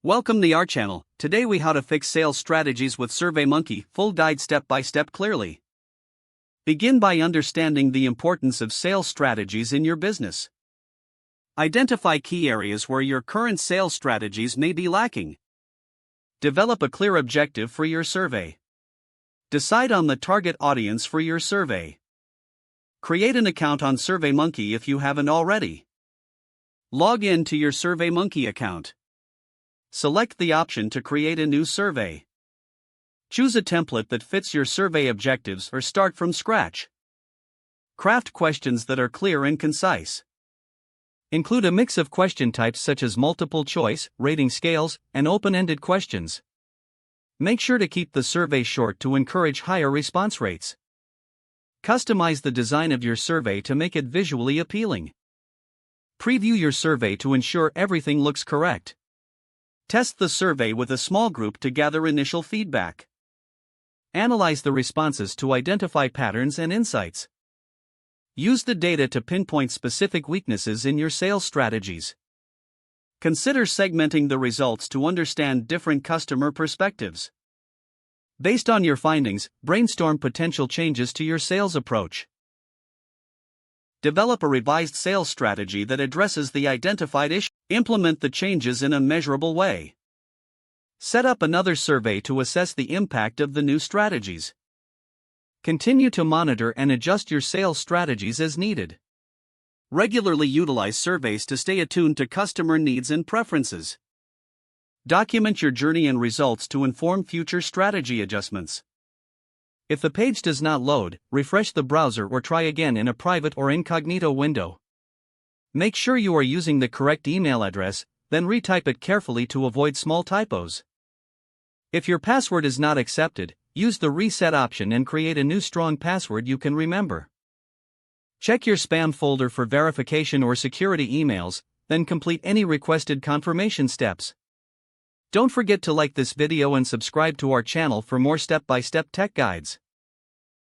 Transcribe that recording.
Welcome to our channel. Today we how to fix sales strategies with SurveyMonkey, full guide step by step clearly. Begin by understanding the importance of sales strategies in your business. Identify key areas where your current sales strategies may be lacking. Develop a clear objective for your survey. Decide on the target audience for your survey. Create an account on SurveyMonkey if you haven't already. Log in to your SurveyMonkey account. Select the option to create a new survey. Choose a template that fits your survey objectives or start from scratch. Craft questions that are clear and concise. Include a mix of question types such as multiple choice, rating scales, and open-ended questions. Make sure to keep the survey short to encourage higher response rates. Customize the design of your survey to make it visually appealing. Preview your survey to ensure everything looks correct. Test the survey with a small group to gather initial feedback. Analyze the responses to identify patterns and insights. Use the data to pinpoint specific weaknesses in your sales strategies. Consider segmenting the results to understand different customer perspectives. Based on your findings, brainstorm potential changes to your sales approach. Develop a revised sales strategy that addresses the identified issue. Implement the changes in a measurable way. Set up another survey to assess the impact of the new strategies. Continue to monitor and adjust your sales strategies as needed. Regularly utilize surveys to stay attuned to customer needs and preferences. Document your journey and results to inform future strategy adjustments. If the page does not load, refresh the browser or try again in a private or incognito window. Make sure you are using the correct email address, then retype it carefully to avoid small typos. If your password is not accepted, use the reset option and create a new strong password you can remember. Check your spam folder for verification or security emails, then complete any requested confirmation steps. Don't forget to like this video and subscribe to our channel for more step-by-step tech guides.